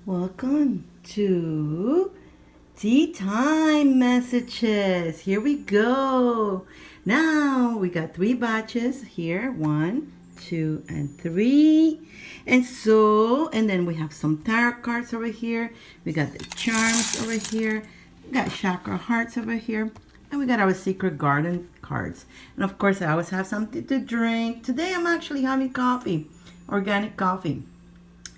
Welcome to Tea Time Messages. Here we go. Now we got 3 batches here. 1, 2, and 3. And then we have some tarot cards over here. We got the charms over here. We got chakra hearts over here. And we got our secret garden cards. And of course, I always have something to drink. Today I'm actually having coffee, organic coffee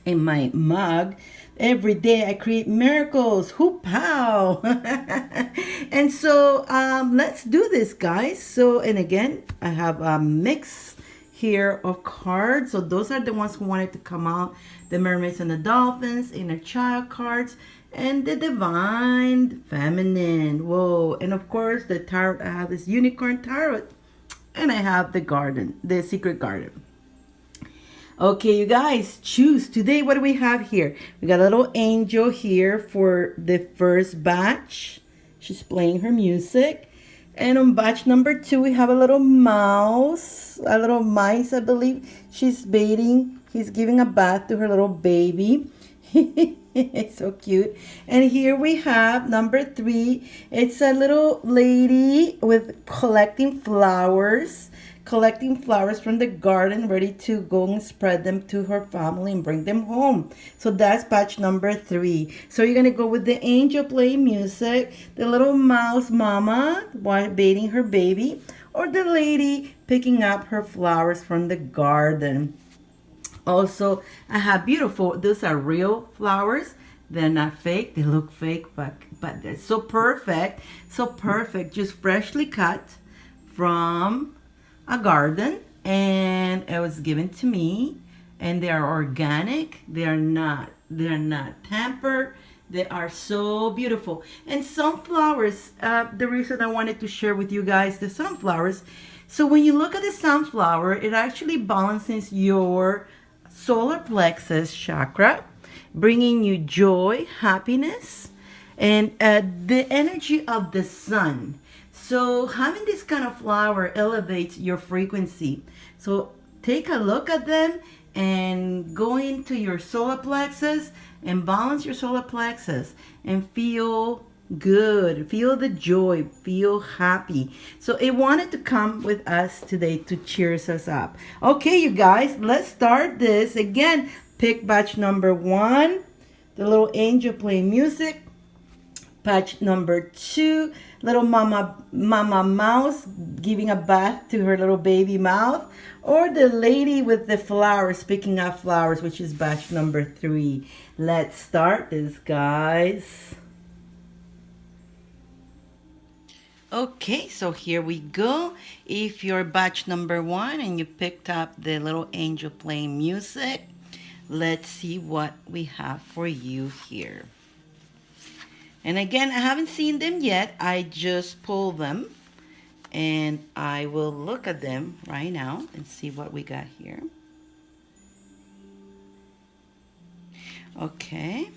in my mug. Every day I create miracles. Whoop pow! And so let's do this, guys. So, and again, I have a mix here of cards. So those are the ones who wanted to come out. The mermaids and the dolphins, inner child cards, and the divine feminine. Whoa! And of course, the tarot. I have this unicorn tarot, and I have the garden, the secret garden. Okay, you guys, choose. Today, what do we have here? We got a little angel here for the first batch. She's playing her music. And on batch number 2, we have a little mouse. A little mice, I believe. She's bathing. He's giving a bath to her little baby. It's so cute. And here we have number 3. It's a little lady with collecting flowers from the garden, ready to go and spread them to her family and bring them home. So that's batch number 3. So you're gonna go with the angel playing music, the little mouse mama while bathing her baby, or the lady picking up her flowers from the garden. Also, I have beautiful, those are real flowers. They're not fake. They look fake, but they're so perfect. So perfect. Just freshly cut from a garden, and it was given to me, and they are organic. They're not tampered. They are so beautiful. And sunflowers, the reason I wanted to share with you guys the sunflowers. So when you look at the sunflower, it actually balances your solar plexus chakra, bringing you joy, happiness, and the energy of the sun. So having this kind of flower elevates your frequency. So take a look at them and go into your solar plexus and balance your solar plexus and feel good, feel the joy, feel happy. So it wanted to come with us today to cheers us up. Okay, you guys, let's start this. Again, pick batch number 1, the little angel playing music. Batch number 2, little mama mouse giving a bath to her little baby mouth, or the lady with the flowers picking up flowers, which is batch number 3. Let's start this, guys. Okay, so here we go. If you're batch number 1 and you picked up the little angel playing music, let's see what we have for you here. And again, I haven't seen them yet. I just pulled them, and I will look at them right now and see what we got here. Okay.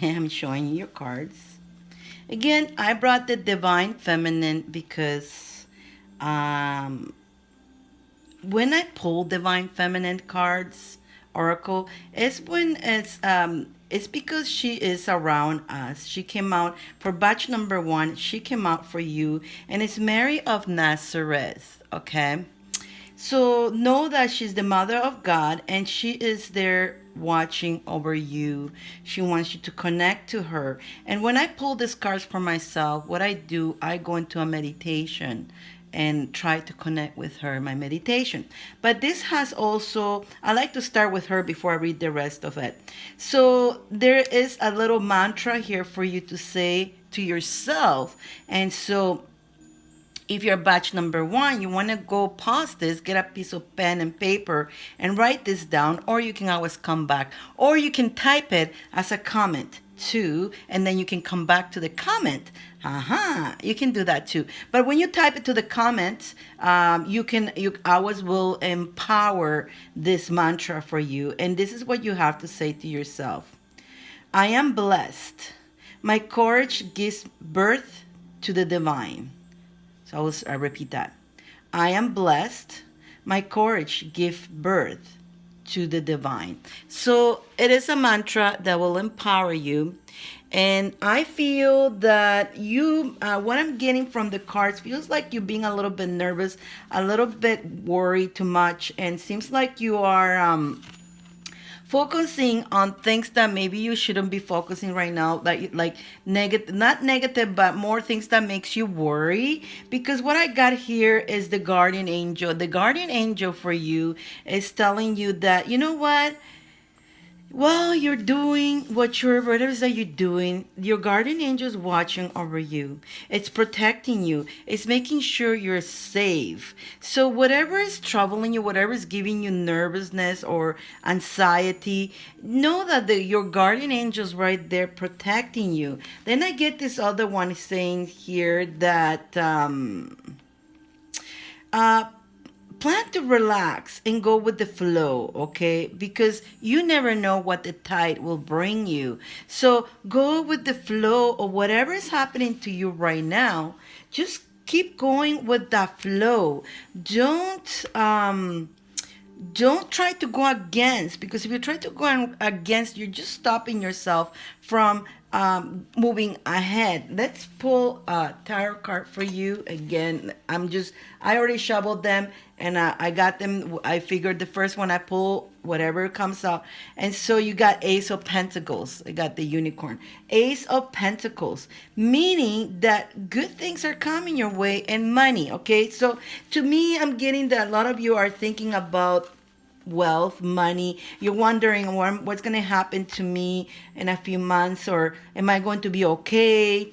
I'm showing you your cards. Again, I brought the Divine Feminine because when I pull Divine Feminine cards, Oracle, it's when it's because she is around us. She came out for batch number 1. She came out for you, and it's Mary of Nazareth. Okay, so know that she's the mother of God, and she is there watching over you. She wants you to connect to her. And when I pull these cards for myself, what I do, I go into a meditation and try to connect with her in my meditation. But this has also, I like to start with her before I read the rest of it. So there is a little mantra here for you to say to yourself. And so if you're batch number 1, you want to go pause this, get a piece of pen and paper and write this down, or you can always come back, or you can type it as a comment too, and then you can come back to the comment. You can do that too. But when you type it to the comments, you always will empower this mantra for you. And this is what you have to say to yourself. I am blessed. My courage gives birth to the divine. So I repeat that. I am blessed. My courage gives birth to the divine. So it is a mantra that will empower you. And I feel that what I'm getting from the cards feels like you're being a little bit nervous, a little bit worried too much, and seems like you are focusing on things that maybe you shouldn't be focusing right now, like negative, not negative, but more things that makes you worry. Because what I got here is the guardian angel. The guardian angel for you is telling you that, you know what, while you're doing whatever it is that you're doing, your guardian angel is watching over you. It's protecting you. It's making sure you're safe. So whatever is troubling you, whatever is giving you nervousness or anxiety, know that your guardian angel is right there protecting you. Then I get this other one saying here that uh, plan to relax and go with the flow, okay? Because you never know what the tide will bring you. So go with the flow of whatever is happening to you right now. Just keep going with that flow. Don't try to go against, because if you try to go against, you're just stopping yourself from moving ahead. Let's pull a tarot card for you again. I already shuffled them, and I got them. I figured the first one I pull, whatever comes out. And so you got Ace of Pentacles. I got the unicorn. Ace of Pentacles, meaning that good things are coming your way and money, okay? So to me, I'm getting that a lot of you are thinking about wealth, money. You're wondering what's going to happen to me in a few months, or am I going to be okay?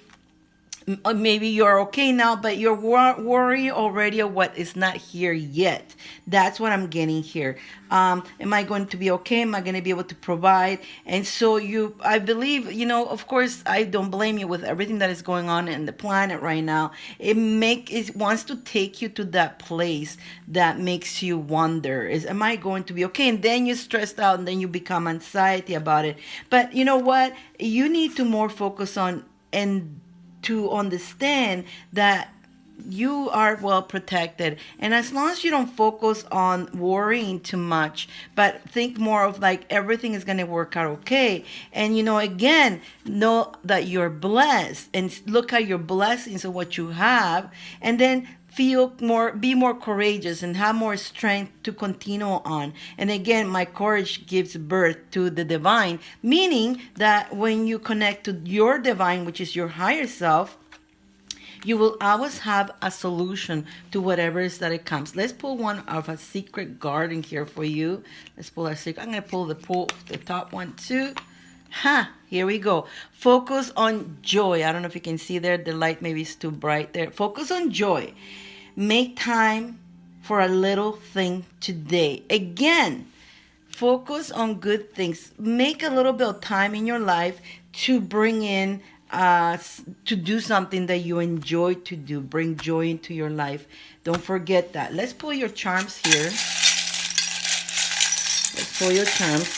Maybe you're okay now, but you're worried already of what is not here yet. That's what I'm getting here. Am I going to be okay? Am I going to be able to provide? And so I believe, of course, I don't blame you with everything that is going on in the planet right now. It wants to take you to that place that makes you wonder, am I going to be okay? And then you're stressed out, and then you become anxiety about it. But you know what? You need to more focus on and to understand that you are well protected. And as long as you don't focus on worrying too much, but think more of like everything is going to work out okay. And again, know that you're blessed and look at your blessings of what you have, and then be more courageous and have more strength to continue on. And again, my courage gives birth to the divine, meaning that when you connect to your divine, which is your higher self, you will always have a solution to whatever is that it comes. Let's pull one of a secret garden here for you. Let's pull our secret. I'm going to pull the top one too. Here we go. Focus on joy. I don't know if you can see there. The light maybe is too bright there. Focus on joy. Make time for a little thing today. Again, focus on good things. Make a little bit of time in your life to bring in, to do something that you enjoy to do. Bring joy into your life. Don't forget that. Let's pull your charms here. Let's pull your charms.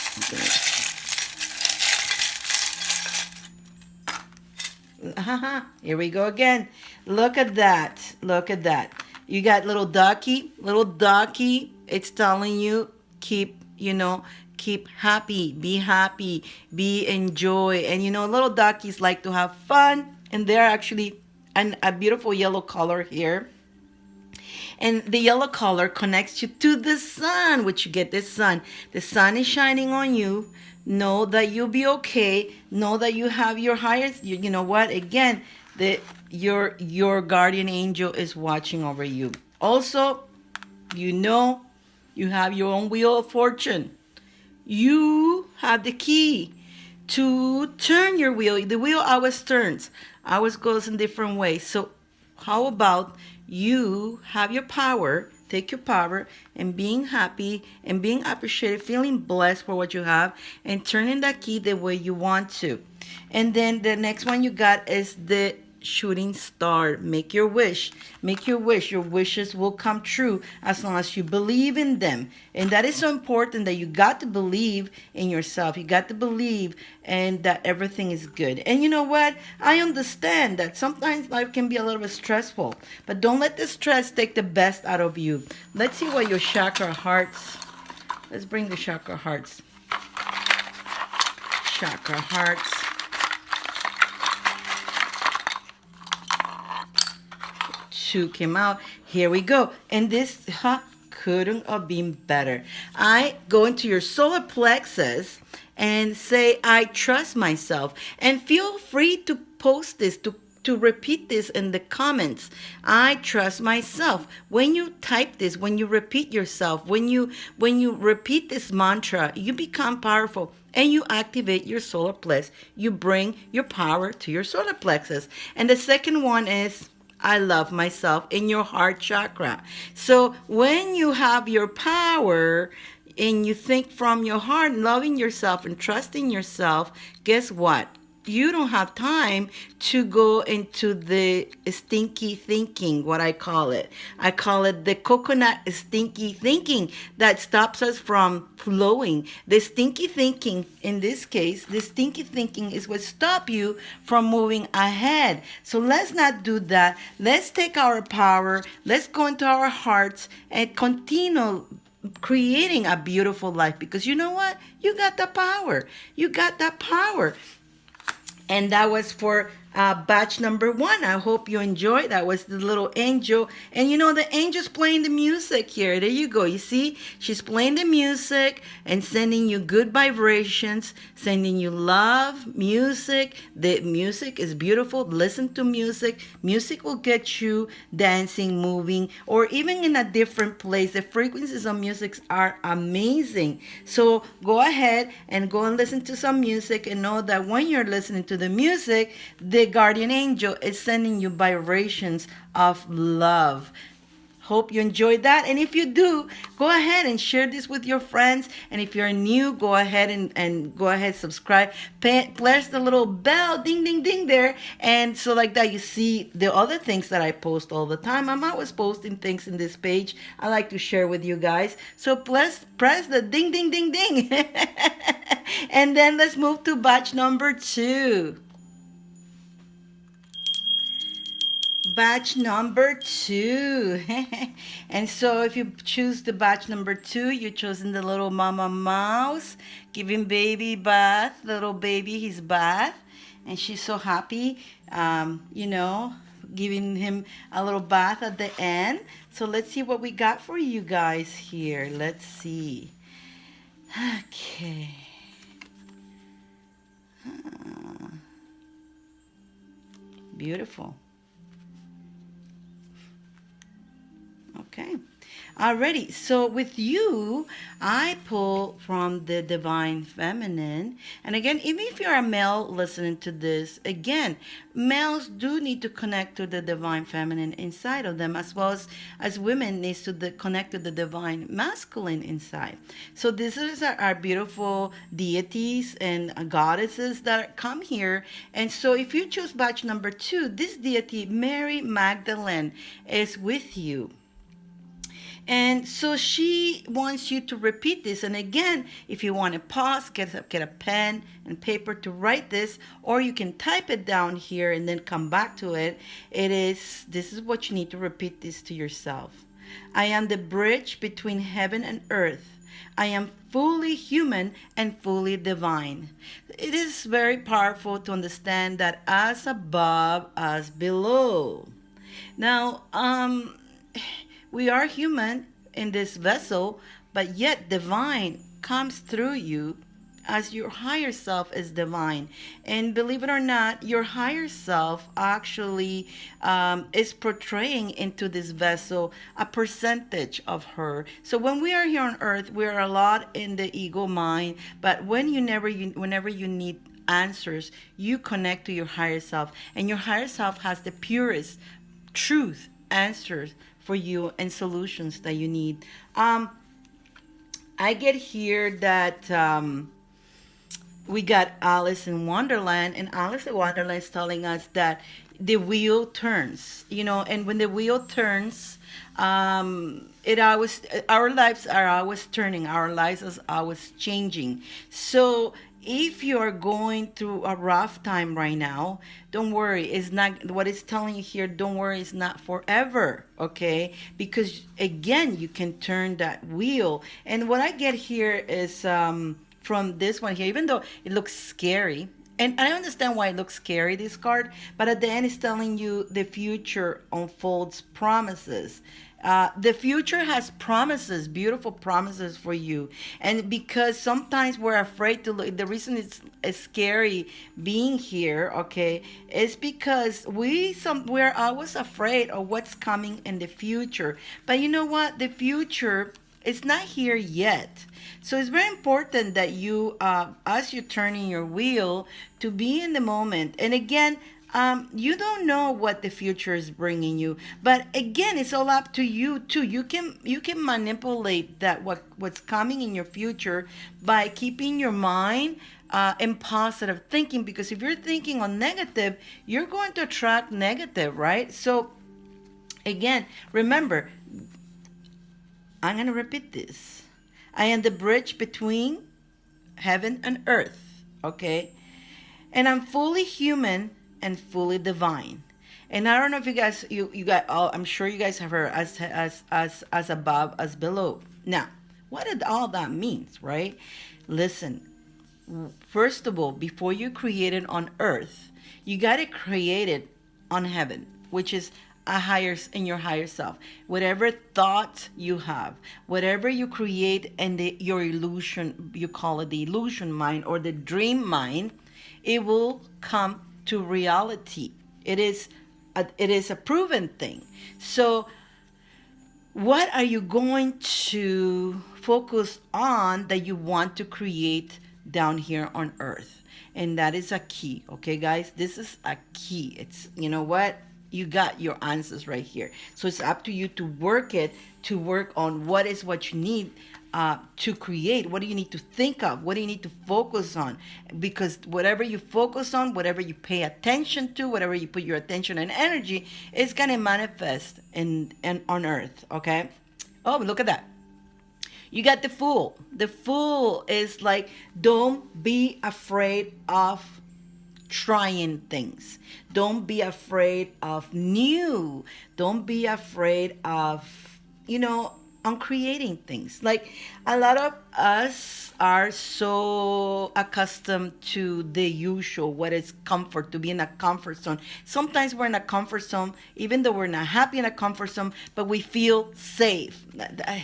Here we go again. Look at that. Look at that. You got little ducky. It's telling you keep happy, be enjoy. And little duckies like to have fun, and they're actually a beautiful yellow color here. And the yellow color connects you to the sun, which you get the sun. The sun is shining on you. Know that you'll be okay. Know that you have your highest. You know what? Again, your guardian angel is watching over you. Also, you have your own wheel of fortune. You have the key to turn your wheel. The wheel always turns. Always goes in different ways. So how about you have your power? Take your power and being happy and being appreciated, feeling blessed for what you have, and turning that key the way you want to. And then the next one you got is the shooting star. Make your wish. Make your wish. Your wishes will come true as long as you believe in them. And that is so important, that you got to believe in yourself. You got to believe and that everything is good. And you know what? I understand that sometimes life can be a little bit stressful, but don't let the stress take the best out of you. Let's see what your chakra hearts. Let's bring the chakra hearts. Chakra hearts. Two came out. Here we go. And this couldn't have been better. I go into your solar plexus and say, I trust myself. And feel free to post this, to repeat this in the comments. I trust myself. When you type this, when you repeat yourself, when you repeat this mantra, you become powerful and you activate your solar plexus. You bring your power to your solar plexus. And the second one is, I love myself, in your heart chakra. So when you have your power and you think from your heart, loving yourself and trusting yourself, guess what? You don't have time to go into the stinky thinking, what I call it. I call it the coconut stinky thinking that stops us from flowing. The stinky thinking, in this case, the stinky thinking is what stops you from moving ahead. So let's not do that. Let's take our power. Let's go into our hearts and continue creating a beautiful life, because you know what? You got the power. You got that power. And that was for batch number 1. I hope you enjoyed. That was the little angel. And you know, the angel's playing the music here. There you go. You see, she's playing the music and sending you good vibrations, sending you love, music. The music is beautiful. Listen to music. Music will get you dancing, moving, or even in a different place. The frequencies of music are amazing. So go ahead and go and listen to some music, and know that when you're listening to the music, the guardian angel is sending you vibrations of love. Hope you enjoyed that. And if you do, go ahead and share this with your friends. And if you're new, go ahead and go ahead, subscribe. Press the little bell, ding, ding, ding there. And so like that, you see the other things that I post all the time. I'm always posting things in this page I like to share with you guys. So press the ding, ding, ding, ding. And then let's move to batch number 2. Batch number 2. And so if you choose the batch number 2, you're choosing the little mama mouse, giving baby bath, little baby his bath. And she's so happy, giving him a little bath at the end. So let's see what we got for you guys here. Let's see. Okay. Beautiful. Okay. Alrighty, so with you, I pull from the divine feminine. And again, even if you're a male listening to this, again, males do need to connect to the divine feminine inside of them, as well as women needs to connect to the divine masculine inside. So this is our beautiful deities and goddesses that come here. And so if you choose batch number 2, this deity, Mary Magdalene, is with you. And so she wants you to repeat this. And again, if you want to pause, get a pen and paper to write this, or you can type it down here and then come back to it. This is what you need to repeat this to yourself. I am the bridge between heaven and earth. I am fully human and fully divine. It is very powerful to understand that as above, as below. Now, we are human in this vessel, but yet divine comes through you, as your higher self is divine. And believe it or not, your higher self actually is portraying into this vessel a percentage of her. So when we are here on earth, we are a lot in the ego mind, but whenever you need answers, you connect to your higher self, and your higher self has the purest truth answers for you and solutions that you need. I get here that we got Alice in Wonderland, and Alice in Wonderland is telling us that the wheel turns, and when the wheel turns, our lives are always turning, our lives are always changing. So if you are going through a rough time right now, don't worry. It's not what it's telling you here. Don't worry, it's not forever, okay? Because again, you can turn that wheel. And what I get here is from this one here, even though it looks scary, and I understand why it looks scary, this card, but at the end, it's telling you the future unfolds promises. The future has promises, beautiful promises for you. And because sometimes we're afraid to look, the reason it's scary being here, okay, is because we're always afraid of what's coming in the future. But you know what? The future, it's not here yet. So it's very important that you, as you're turning your wheel, to be in the moment. And again, you don't know what the future is bringing you, but again, it's all up to you too. You can manipulate what's coming in your future by keeping your mind in positive thinking. Because if you're thinking on negative, you're going to attract negative, right? So again, remember, I'm going to repeat this. I am the bridge between heaven and earth, okay? And I'm fully human and fully divine. And I don't know if you guys, you got all, I'm sure you guys have heard as above, as below. Now, what did all that means, right? Listen, first of all, before you create it on earth, you got to create it on heaven, which is a higher, in your higher self. Whatever thoughts you have, whatever you create in your illusion, you call it the illusion mind or the dream mind, it will come to reality. It is a proven thing. So what are you going to focus on that you want to create down here on earth? And that is a key. Okay, guys, this is a key. It's, you know what, you got your answers right here. So it's up to you to work on what you need to create. What do you need to think of? What do you need to focus on? Because whatever you focus on, whatever you pay attention to, whatever you put your attention and energy, it's gonna manifest in on earth. Okay. Oh, look at that. You got the Fool. The Fool is like, don't be afraid of trying things. Don't be afraid of new. Don't be afraid of, on creating things. Like, a lot of us are so accustomed to the usual, what is comfort, to be in a comfort zone. Sometimes we're in a comfort zone, even though we're not happy in a comfort zone, but we feel safe.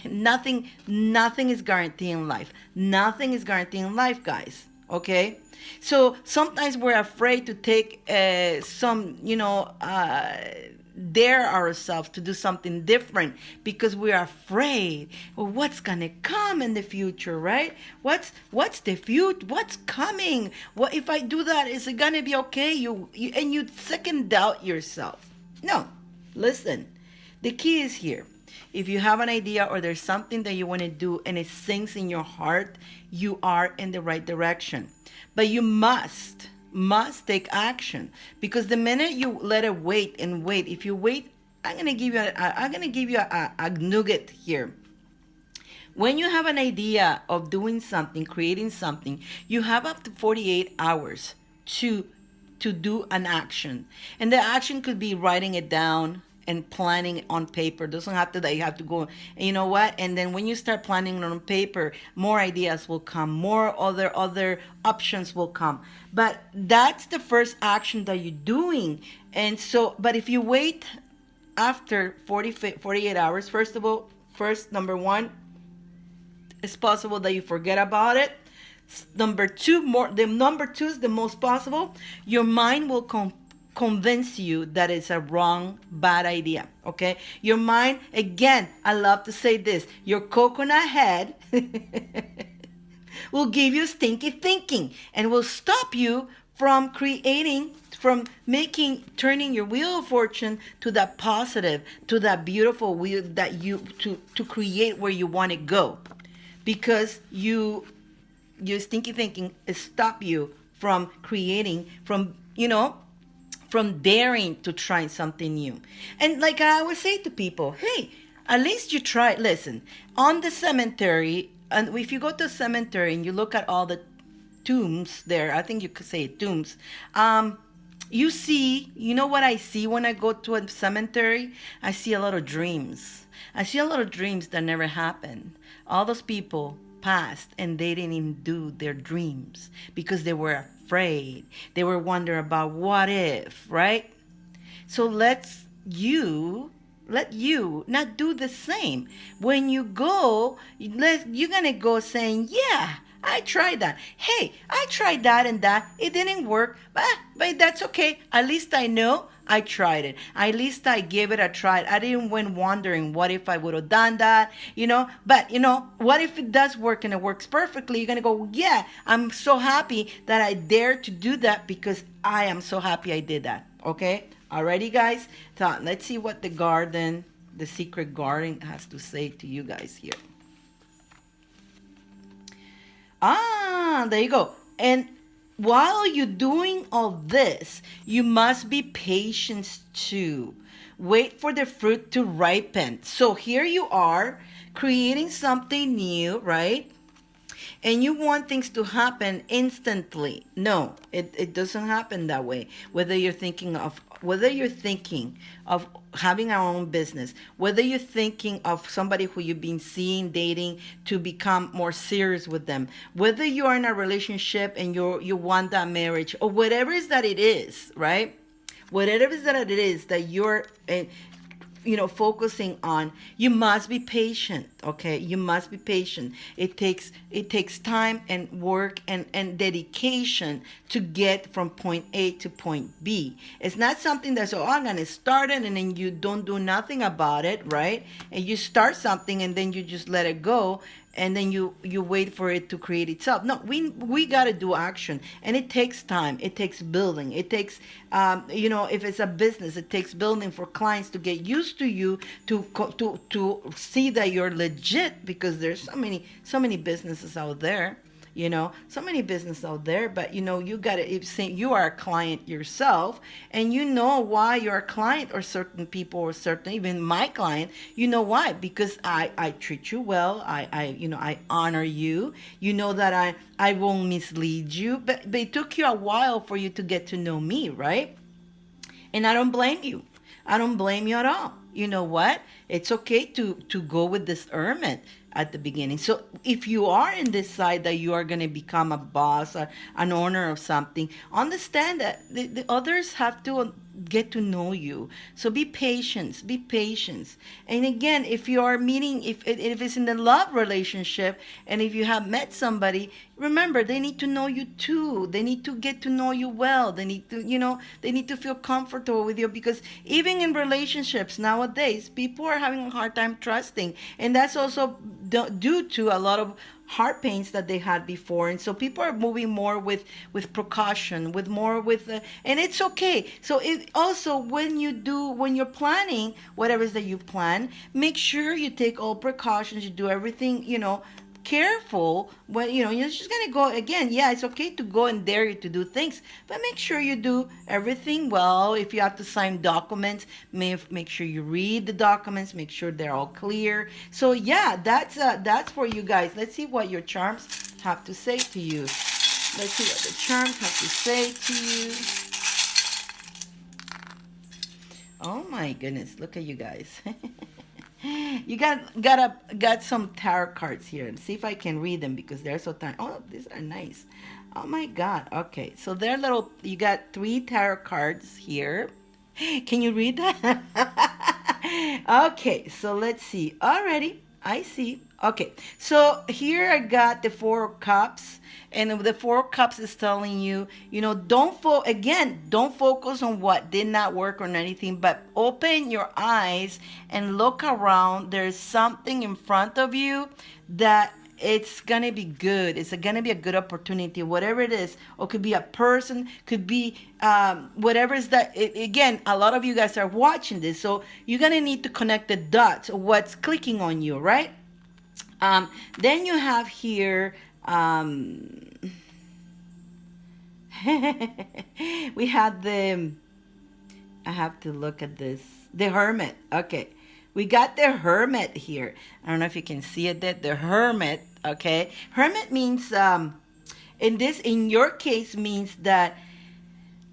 Nothing is guaranteeing life. Nothing is guaranteeing life, guys. Okay? So sometimes we're afraid to take dare ourselves to do something different because we're afraid. Well, what's gonna come in the future, right? What's the future? What's coming? What if I do that? Is it gonna be okay? You second doubt yourself. No, listen. The key is here. If you have an idea or there's something that you want to do and it sinks in your heart, you are in the right direction. But you must take action, because the minute you let it wait, if you wait, I'm gonna give you a nugget here. When you have an idea of doing something, creating something, you have up to 48 hours to do an action. And the action could be writing it down and planning it on paper. It doesn't have to that you have to go, and you know what? And then when you start planning it on paper, more ideas will come, more other options will come. But that's the first action that you're doing. And so, but if you wait after 48 hours, first, number one, it's possible that you forget about it. Number two is the most possible. Your mind will convince you that it's a bad idea. Okay, your mind, again, I love to say this, your coconut head will give you stinky thinking and will stop you from turning your wheel of fortune to that positive, to that beautiful wheel that you to create where you want to go, because your stinky thinking stop you from creating, from daring to try something new. And like I always say to people, hey, at least you try. Listen, on the cemetery, and if you go to a cemetery and you look at all the tombs there. I think you could say tombs. You see, you know what I see when I go to a cemetery? I see a lot of dreams. I see a lot of dreams that never happened. All those people passed and they didn't even do their dreams because they were afraid. They were wondering about what if, right? So let you not do the same. When you go, you're gonna go saying, yeah, I tried that. Hey, I tried that and that. It didn't work, but that's okay. At least I know I tried it. At least I gave it a try. I didn't went wondering what if I would have done that, But what if it does work and it works perfectly? You're gonna go, yeah, I'm so happy that I dared to do that because I am so happy I did that. Okay? Alrighty, guys. So let's see what the secret garden has to say to you guys here. There you go. And while you're doing all this, you must be patient too. Wait for the fruit to ripen. So here you are creating something new, right? And you want things to happen instantly. No, it doesn't happen that way. Whether you're thinking of having our own business, whether you're thinking of somebody who you've been seeing, dating, to become more serious with them, whether you're in a relationship and you want that marriage, or whatever it is that it is, right? Whatever it is that it is that you're focusing on, you must be patient. Okay, you must be patient. It takes time and work and dedication to get from point A to point B. It's not something that's, I'm gonna start it and then you don't do nothing about it, right? And you start something and then you just let it go, and then you wait for it to create itself. No, we got to do action, and it takes time. It takes building. It takes if it's a business, it takes building for clients to get used to you, to see that you're legit, because there's so many businesses out there. So many businesses out there, but you got to say you are a client yourself, and you know why you're a client, or certain people, or certain, even my client, why? Because I treat you well. I honor you. You know that I won't mislead you, but it took you a while for you to get to know me, right? And I don't blame you. I don't blame you at all. You know what? It's okay to go with discernment at the beginning. So if you are in this side that you are going to become a boss or an owner of something, understand that the others have to get to know you. So be patient. Be patient. And again, if you are meeting, if it's in the love relationship, and if you have met somebody, remember, they need to know you too. They need to get to know you well. They need to, they need to feel comfortable with you, because even in relationships nowadays, people are having a hard time trusting. And that's also due to a lot of heart pains that they had before, and so people are moving more with precaution, and it's okay. So it also, when you're planning whatever it is that you plan, make sure you take all precautions, you do everything careful. When you're just gonna go again, yeah, it's okay to go and dare you to do things, but make sure you do everything well. If you have to sign documents, make sure you read the documents, make sure they're all clear. So yeah, that's for you guys. Let's see what your charms have to say to you. Let's see what the charms have to say to you. Oh my goodness, look at you guys. You got some tarot cards here, and see if I can read them, because they're so tiny. Oh, these are nice. Oh my God. Okay, so they're little. You got 3 tarot cards here. Can you read that? Okay, so let's see. Already, I see. Okay, so here I got the 4 of Cups, and the 4 of Cups is telling you, don't focus on what did not work or anything, but open your eyes and look around. There's something in front of you that it's gonna be good. It's gonna be a good opportunity, whatever it is. Or could be a person, could be whatever is that. Again, a lot of you guys are watching this, so you're gonna need to connect the dots of what's clicking on you, right? Then you have here, we had I have to look at this, the Hermit. Okay, we got the Hermit here. I don't know if you can see it, that the Hermit. Okay, Hermit means In your case, means that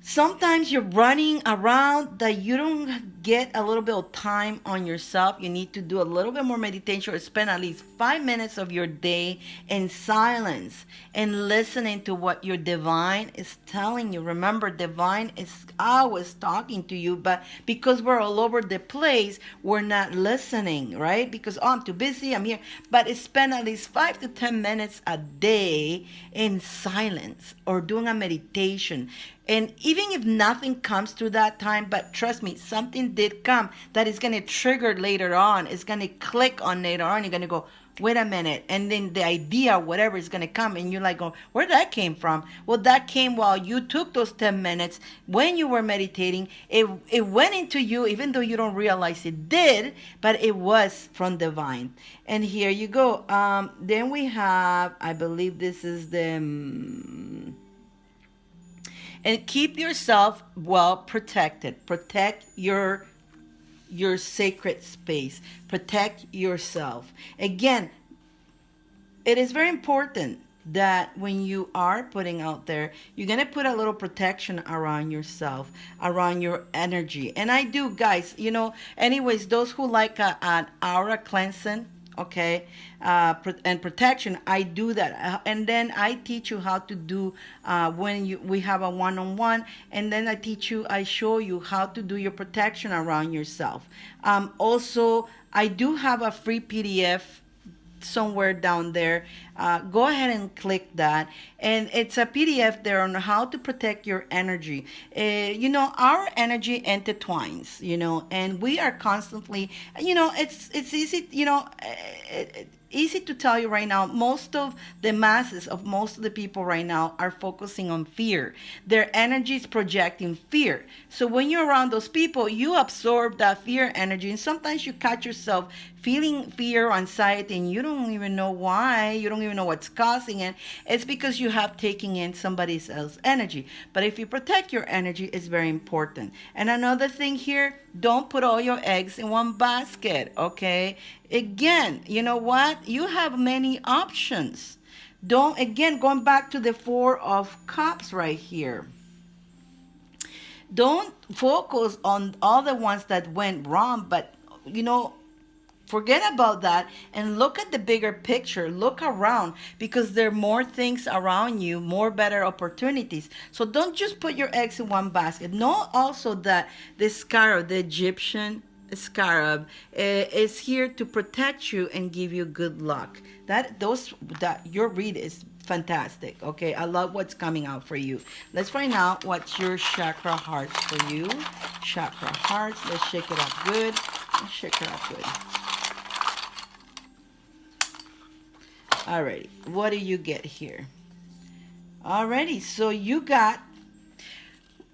sometimes you're running around that you don't get a little bit of time on yourself. You need to do a little bit more meditation or spend at least 5 minutes of your day in silence and listening to what your divine is telling you. Remember, divine is always talking to you, but because we're all over the place, we're not listening, right? Because, oh, I'm too busy, I'm here. But spend at least 5 to 10 minutes a day in silence or doing a meditation. And even if nothing comes through that time, but trust me, something did come that is going to trigger later on. It's going to click on later on. You're going to go, wait a minute. And then the idea, whatever is going to come. And you're like, oh, where that came from? Well, that came while you took those 10 minutes when you were meditating. It went into you, even though you don't realize it did, but it was from divine. And here you go. Then we have, I believe this is the... and keep yourself well protected. Protect your sacred space. Protect yourself. Again, it is very important that when you are putting out there, you're going to put a little protection around yourself, around your energy. And I do, guys, anyways, those who like an aura cleansing, okay, and protection, I do that. And then I teach you how to do when we have a one-on-one, and then I show you how to do your protection around yourself. Also, I do have a free PDF somewhere down there. Go ahead and click that, and it's a PDF there on how to protect your energy. Our energy intertwines, and we are constantly, it's easy, easy to tell you right now, most of the masses of most of the people right now are focusing on fear. Their energy is projecting fear. So when you're around those people, you absorb that fear energy, and sometimes you catch yourself feeling fear, anxiety, and you don't even know why. You don't even know what's causing it. It's because you have taken in somebody else's energy. But if you protect your energy, it's very important. And another thing here, don't put all your eggs in one basket, okay? Again, you know what? You have many options. Going back to the Four of Cups right here. Don't focus on all the ones that went wrong, but, forget about that and look at the bigger picture. Look around, because there are more things around you, more better opportunities. So don't just put your eggs in one basket. Know also that the scarab, the Egyptian scarab, is here to protect you and give you good luck. That your read is fantastic. Okay, I love what's coming out for you. Let's find out what's your chakra hearts for you. Chakra hearts. Let's shake it up good. Let's shake it up good. Alrighty, what do you get here? Alrighty, so you got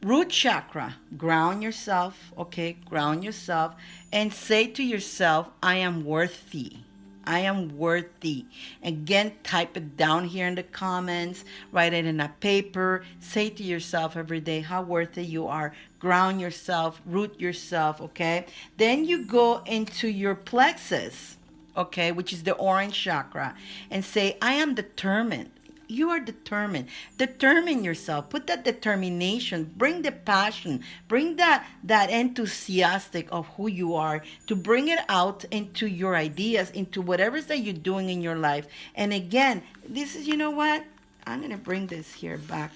root chakra. Ground yourself, okay? Ground yourself and say to yourself, I am worthy. I am worthy. Again, type it down here in the comments. Write it in a paper. Say to yourself every day how worthy you are. Ground yourself, root yourself, okay? Then you go into your plexus, okay, which is the orange chakra, and say, I am determined. You are determined. Determine yourself. Put that determination. Bring the passion. Bring that enthusiastic of who you are, to bring it out into your ideas, into whatever it is that you're doing in your life. And again, this is, you know what? I'm going to bring this here back.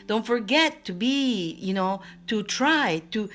Don't forget to be, to try, to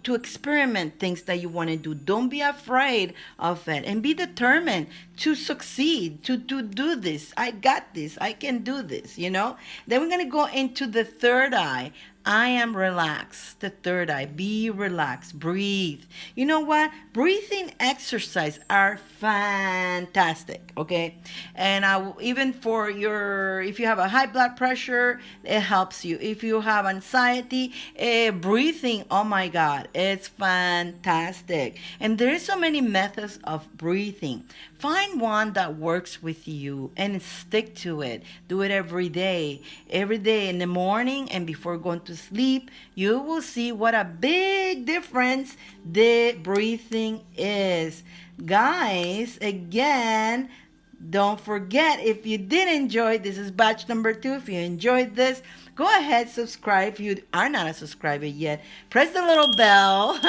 experiment things that you want to do. Don't be afraid of it, and be determined to succeed, to do this. I got this. I can do this, Then we're going to go into the third eye. I am relaxed. The third eye. Be relaxed. Breathe. You know what? Breathing exercise are fantastic, okay? And even for if you have a high blood pressure, it helps you. If you have anxiety, breathing, oh my God, it's fantastic. And there is so many methods of breathing. Find one that works with you and stick to it. Do it every day. Every day in the morning and before going to sleep, you will see what a big difference the breathing is. Guys, again, Don't forget, if you did enjoy, this is batch number 2. If you enjoyed this, go ahead, subscribe. If you are not a subscriber yet, press the little bell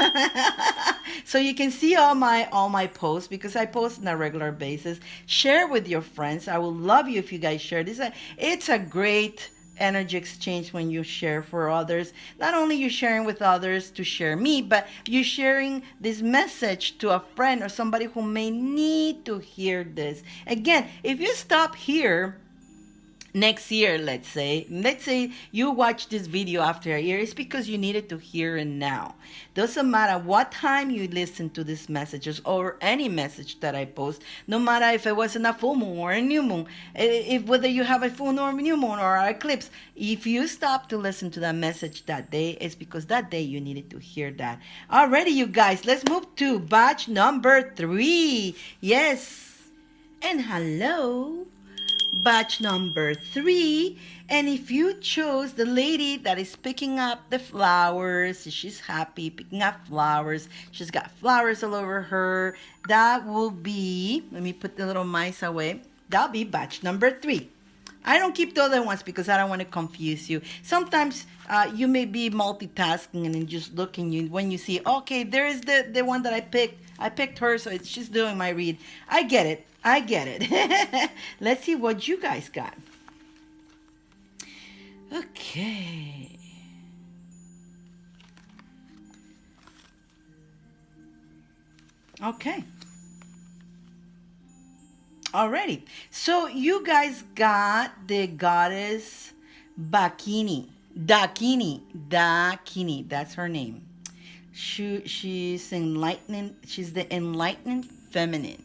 so you can see all my posts, because I post on a regular basis. Share with your friends. I will love you if you guys share this. It's a great energy exchange when you share for others. Not only you sharing with others to share me, but you sharing this message to a friend or somebody who may need to hear this. Again, if you stop here next year, let's say you watch this video after a year, it's because you needed to hear it now. Doesn't matter what time you listen to these messages or any message that I post, no matter if it was in a full moon or a new moon, if whether you have a full moon or a new moon or an eclipse, if you stop to listen to that message that day, it's because that day you needed to hear that. Alrighty, you guys, let's move to batch number 3. Yes, and hello, batch number 3. And if you chose the lady that is picking up the flowers, she's happy picking up flowers, she's got flowers all over her, that will be, let me put the little mice away, that'll be batch number 3. I don't keep the other ones because I don't want to confuse you. Sometimes you may be multitasking and then just looking, you when you see, okay, there is the one that I picked her, so she's doing my read. I get it. Let's see what you guys got. Okay. Okay. Alrighty. So you guys got the goddess Dakini. That's her name. She's enlightening. She's the enlightening feminine.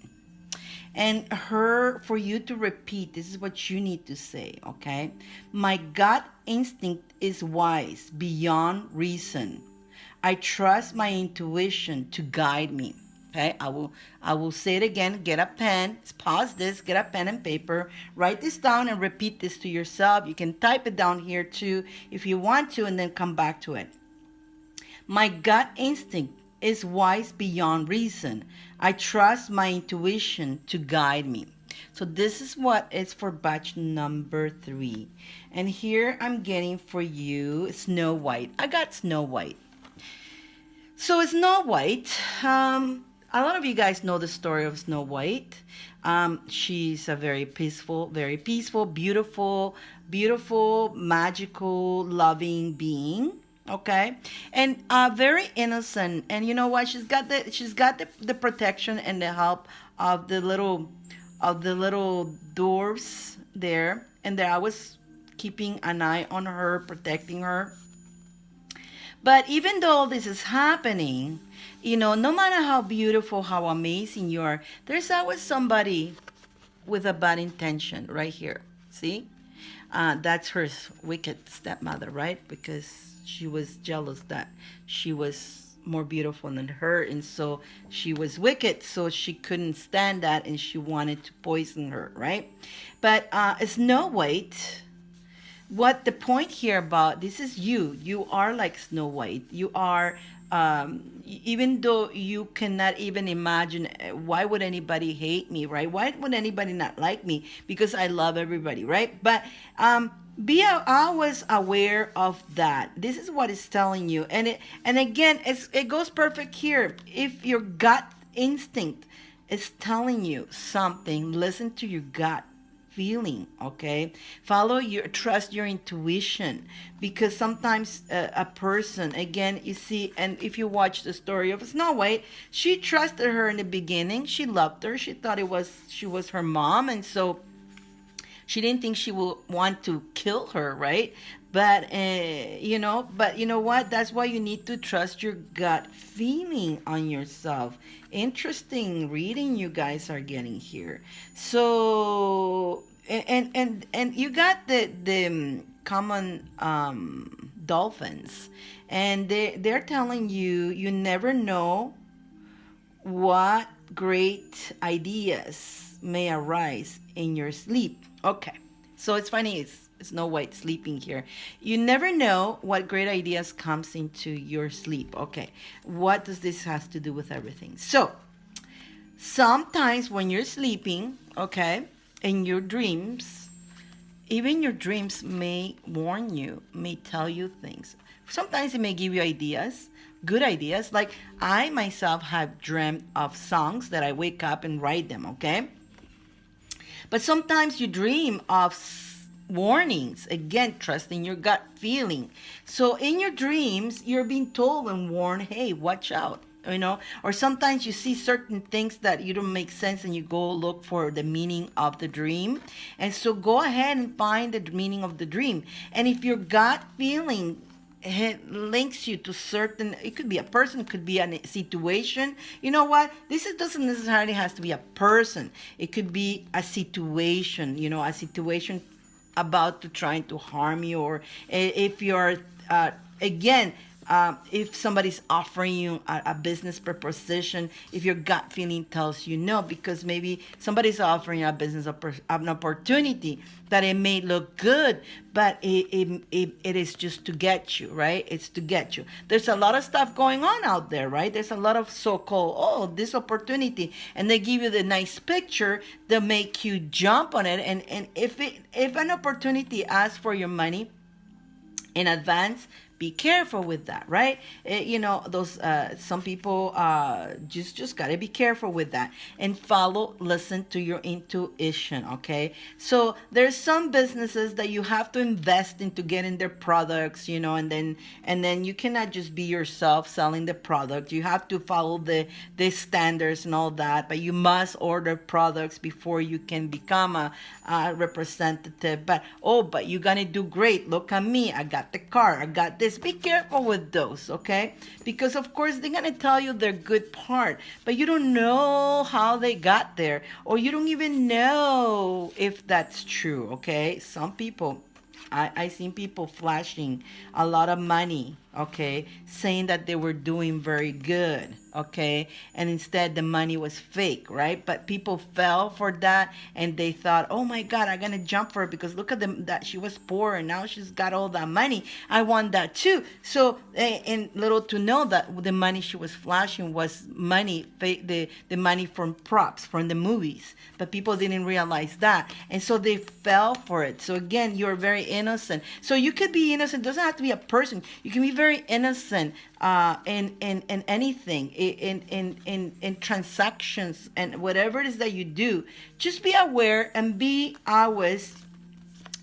And for you to repeat, this is what you need to say, okay? My gut instinct is wise, beyond reason. I trust my intuition to guide me. Okay, I will say it again. Get a pen, pause this, get a pen and paper, write this down and repeat this to yourself. You can type it down here too if you want to, and then come back to it. My gut instinct is wise beyond reason. I trust my intuition to guide me. So this is what is for batch number 3. And here I'm getting for you Snow White. I got Snow White. So Snow White, a lot of you guys know the story of Snow White. She's a very peaceful, beautiful, magical, loving being. Okay, and very innocent. And you know what? She's got the protection and the help of the little dwarfs there, and there I was keeping an eye on her, protecting her. But even though this is happening, you know, no matter how beautiful, how amazing you are, there's always somebody with a bad intention right here. See? That's her wicked stepmother, right? Because she was jealous that she was more beautiful than her, and so she was wicked, so she couldn't stand that, and she wanted to poison her, right? But Snow White, what the point here about this is you are like Snow White. You are even though you cannot even imagine, why would anybody hate me, right? Why would anybody not like me? Because I love everybody, right? But be always aware of that. This is what it's telling you, and again, it goes perfect here. If your gut instinct is telling you something, listen to your gut feeling, okay? Trust your intuition, because sometimes a person, again, you see, and if you watch the story of Snow White, she trusted her in the beginning. She loved her. She thought she was her mom, and so she didn't think she would want to kill her, right? But you know what? That's why you need to trust your gut feeling on yourself. Interesting reading you guys are getting here. So and you got the common dolphins, and they're telling you never know what great ideas may arise in your sleep. Okay, so it's funny, it's Snow White sleeping here. You never know what great ideas comes into your sleep. Okay, what does this has to do with everything? So sometimes when you're sleeping, okay, in your dreams, even your dreams may warn you, may tell you things. Sometimes it may give you ideas, good ideas. Like I myself have dreamt of songs that I wake up and write them, okay? But sometimes you dream of warnings. Again, trusting your gut feeling. So in your dreams, you're being told and warned, hey, watch out. You know, or sometimes you see certain things that you don't make sense and you go look for the meaning of the dream. And so go ahead and find the meaning of the dream. And if your gut feeling it links you to certain, it could be a person, it could be a situation. You know what, doesn't necessarily has to be a person. It could be a situation, you know, a situation about to trying to harm you, or if you're again, if somebody's offering you a business proposition, if your gut feeling tells you no, because maybe somebody's offering you a business an opportunity that it may look good, but it is just to get you, right? It's to get you. There's a lot of stuff going on out there, right? There's a lot of so-called, oh, this opportunity, and they give you the nice picture that make you jump on it. And if an opportunity asks for your money in advance, be careful with that, right? You know, those some people just gotta be careful with that and listen to your intuition. Okay, so there's some businesses that you have to invest into getting their products, you know, and then you cannot just be yourself selling the product. You have to follow the standards and all that, but you must order products before you can become a representative. But you're gonna do great. Look at me, I got the car, I got this. Be careful with those, okay? Because of course they're gonna tell you their good part, but you don't know how they got there, or you don't even know if that's true, okay? Some people, I seen people flashing a lot of money, okay, saying that they were doing very good, okay, and instead the money was fake, right? But people fell for that, and they thought, oh my God, I'm gonna jump for it because look at them, that she was poor and now she's got all that money. I want that too. So, and little to know that the money she was flashing was money, the money from props from the movies, but people didn't realize that, and so they fell for it. So again, you're very innocent. So you could be innocent. It doesn't have to be a person. You can be very innocent in anything, in transactions and whatever it is that you do. Just be aware and be always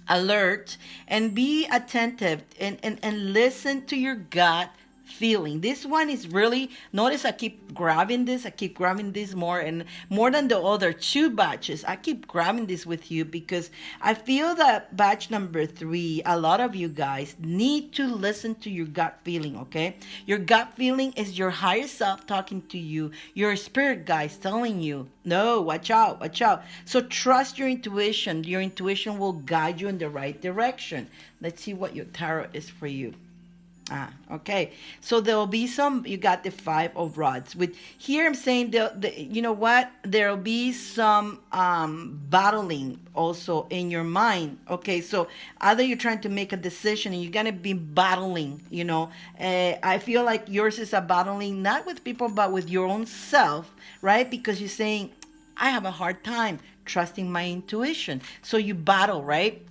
alert and be attentive and listen to your gut feeling. This one is really, notice I keep grabbing this more and more than the other two batches. I keep grabbing this with you because I feel that batch number 3, a lot of you guys need to listen to your gut feeling, okay? Your gut feeling is your higher self talking to you, your spirit guides telling you, no, watch out, watch out. So trust your intuition. Your intuition will guide you in the right direction. Let's see what your tarot is for you. Okay. So there will be some, you got the 5 of rods. With here I'm saying, you know what? There will be some battling also in your mind. Okay. So either you're trying to make a decision and you're going to be battling, you know. I feel like yours is a battling, not with people, but with your own self, right? Because you're saying, I have a hard time trusting my intuition. So you battle, right?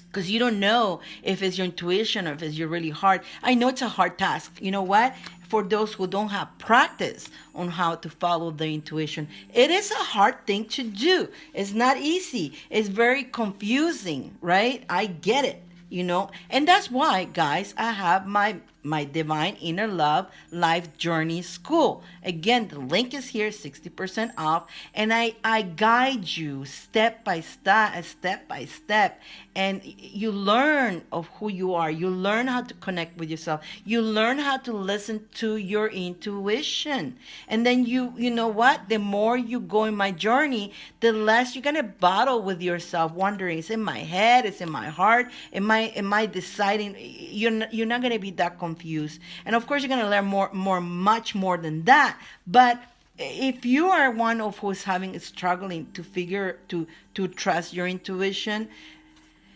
Because you don't know if it's your intuition or if it's your really hard. I know it's a hard task. You know what? For those who don't have practice on how to follow their intuition, it is a hard thing to do. It's not easy. It's very confusing, right? I get it, you know. And that's why, guys, I have my Divine Inner Love Life Journey School. Again, the link is here, 60% off. And I guide you step by step. And you learn of who you are. You learn how to connect with yourself. You learn how to listen to your intuition. And then you know what? The more you go in my journey, the less you're gonna battle with yourself, wondering, it's in my head, it's in my heart. Am I deciding? You're not gonna be that confused. And of course, you're gonna learn much more than that. But if you are one of who's struggling to trust your intuition,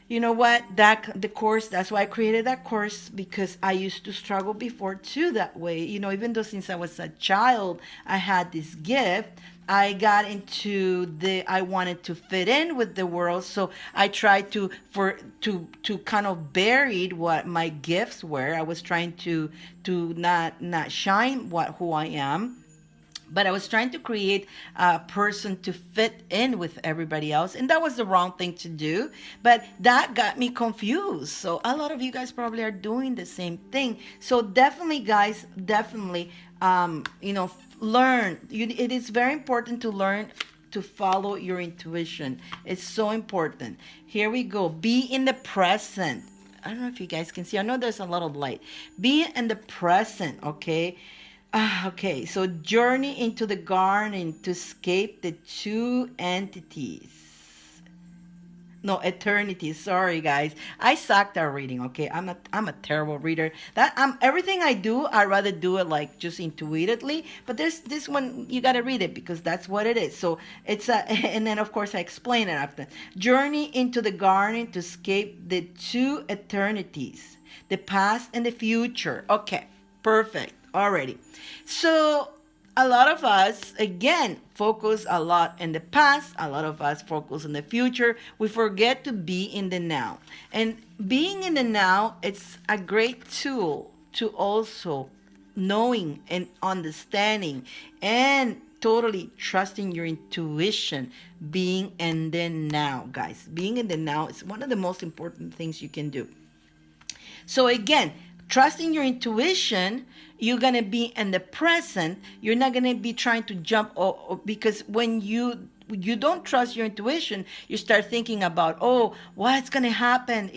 You know what? That the course, that's why I created that course, because I used to struggle before too that way. Even though since I was a child, I had this gift. I got into I wanted to fit in with the world, so I tried to kind of buried what my gifts were. I was trying to not shine who I am, but I was trying to create a person to fit in with everybody else, and that was the wrong thing to do. But that got me confused. So a lot of you guys probably are doing the same thing. So definitely, guys, definitely, learn. It is very important to learn to follow your intuition. It's so important. Here we go. Be in the present. I don't know if you guys can see. I know there's a lot of light. Be in the present, okay? Okay, so journey into the garden to escape the two entities. No, eternity. Sorry, guys. I sucked at reading. Okay, I'm a terrible reader. Everything I do, I rather do it like just intuitively. But there's this one, you gotta read it because that's what it is. So it's a, and then of course I explain it after. Journey into the garden to escape the two eternities, the past and the future. Okay, perfect. Already. So a lot of us, again, focus a lot in the past. A lot of us focus in the future. We forget to be in the now. And being in the now, it's a great tool to also knowing and understanding and totally trusting your intuition. Being in the now, guys. Being in the now is one of the most important things you can do. So again, trusting your intuition, you're going to be in the present. You're not going to be trying to jump, because when you don't trust your intuition, you start thinking about, oh, what's going to happen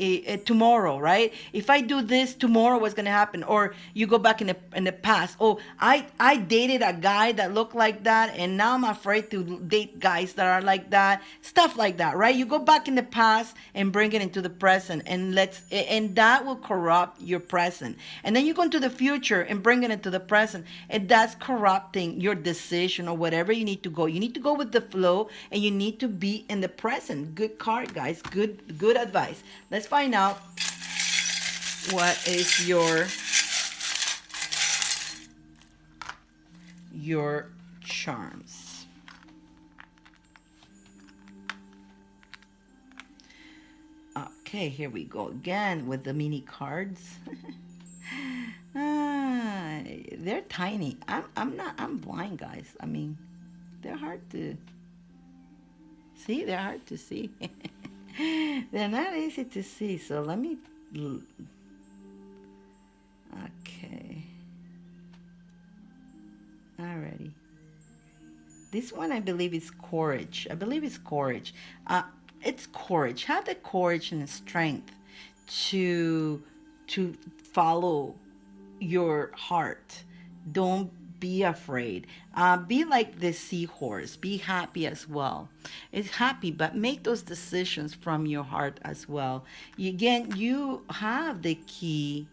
tomorrow, right? If I do this tomorrow, what's going to happen? Or you go back in the past. Oh, I dated a guy that looked like that, and now I'm afraid to date guys that are like that. Stuff like that, right? You go back in the past and bring it into the present, and that will corrupt your present. And then you go into the future and bring it into the present, and that's corrupting your decision or whatever you need to go. You need to go with the flow, and you need to be in the present. Good card, guys. Good advice. Let's find out what is your charms. Okay, here we go again with the mini cards. They're tiny. I'm blind, guys. I mean, they're hard to see. They're hard to see. They're not easy to see. So let me. Okay. Alrighty. This one, I believe, is courage. I believe it's courage. It's courage. Have the courage and the strength to follow your heart. Don't be afraid. Be like the seahorse. Be happy as well. It's happy, but make those decisions from your heart as well. Again, you have the key.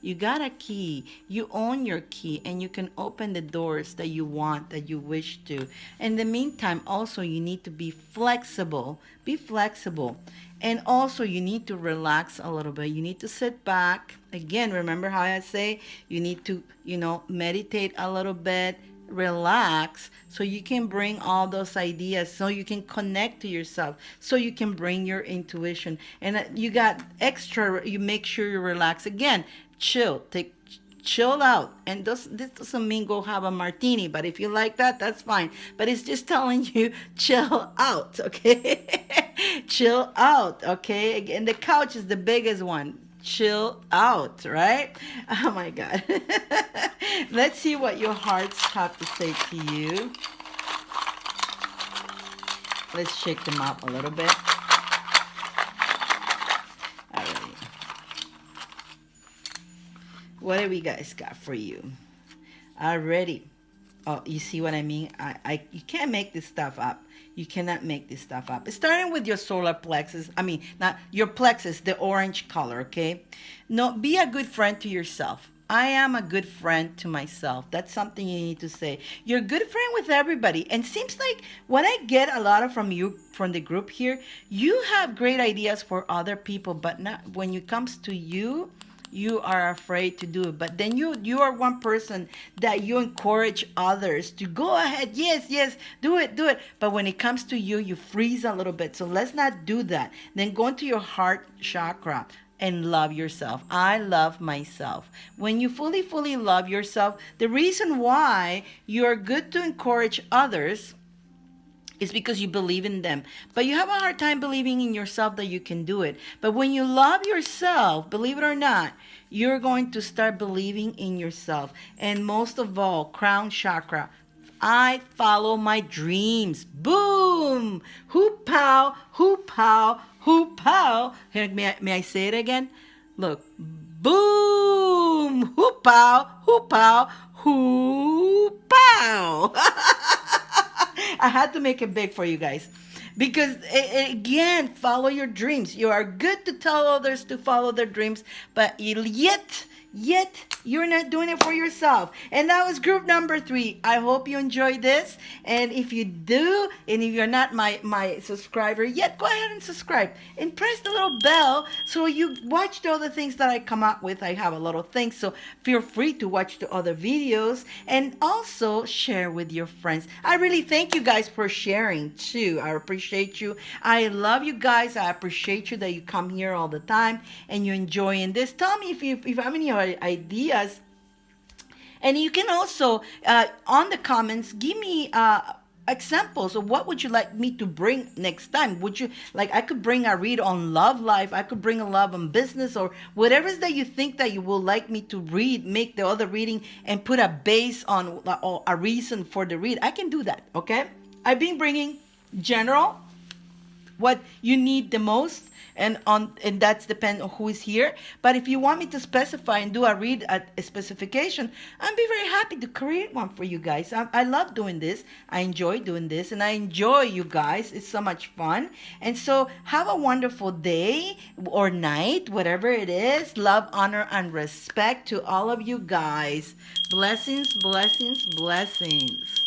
You got a key. You own your key, and you can open the doors that you want, that you wish to. In the meantime, also, you need to be flexible. Be flexible. And also, you need to relax a little bit. You need to sit back. Again, remember how I say you need to, meditate a little bit, relax, so you can bring all those ideas, so you can connect to yourself, so you can bring your intuition. And you got extra, you make sure you relax. Again, chill out. And this doesn't mean go have a martini, but if you like that, that's fine. But it's just telling you, chill out, okay? Chill out, okay? And the couch is the biggest one. Chill out, right? Oh my God. Let's see what your hearts have to say to you. Let's shake them up a little bit. All right. What do we guys got for you? Already. Oh, you see what I mean? You can't make this stuff up. You cannot make this stuff up. It's starting with your solar plexus. Not your plexus, the orange color, okay? No, be a good friend to yourself. I am a good friend to myself. That's something you need to say. You're a good friend with everybody. And seems like what I get a lot of from you, from the group here, you have great ideas for other people, but not when it comes to you, you are afraid to do it. But then you are one person that you encourage others to go ahead. Yes, yes, do it, do it. But when it comes to you, you freeze a little bit. So let's not do that. Then go into your heart chakra and love yourself. I love myself. When you fully love yourself, the reason why you're good to encourage others is because you believe in them. But you have a hard time believing in yourself that you can do it. But when you love yourself, believe it or not, you're going to start believing in yourself. And most of all, crown chakra. I follow my dreams. Boom! Hoop pow, hoop pow, hoop pow. Here, may I say it again? Look. Boom! Hoop pow, hoop pow, hoop pow. I had to make it big for you guys because again, follow your dreams. You are good to tell others to follow their dreams, but yet you're not doing it for yourself. And that was group number 3. I hope you enjoyed this, and if you do, and if you're not my subscriber yet, go ahead and subscribe and press the little bell so you watch the other things that I come up with. I have a lot of things, so feel free to watch the other videos and also share with your friends. I really thank you guys for sharing too. I appreciate you. I love you guys. I appreciate you that you come here all the time and you're enjoying this. Tell me if you have any ideas, and you can also on the comments give me examples of what would you like me to bring next time. Would you like I could bring a read on love life, I could bring a love on business, or whatever is that you think that you will like me to read, make the other reading and put a base on or a reason for the read. I can do that. Okay, I've been bringing general, what you need the most, and that's depend on who is here. But if you want me to specify and do a read at a specification, I'd be very happy to create one for you guys. I love doing this. I enjoy doing this, and I enjoy you guys. It's so much fun. And so have a wonderful day or night, whatever it is. Love, honor, and respect to all of you guys. Blessings, blessings, blessings.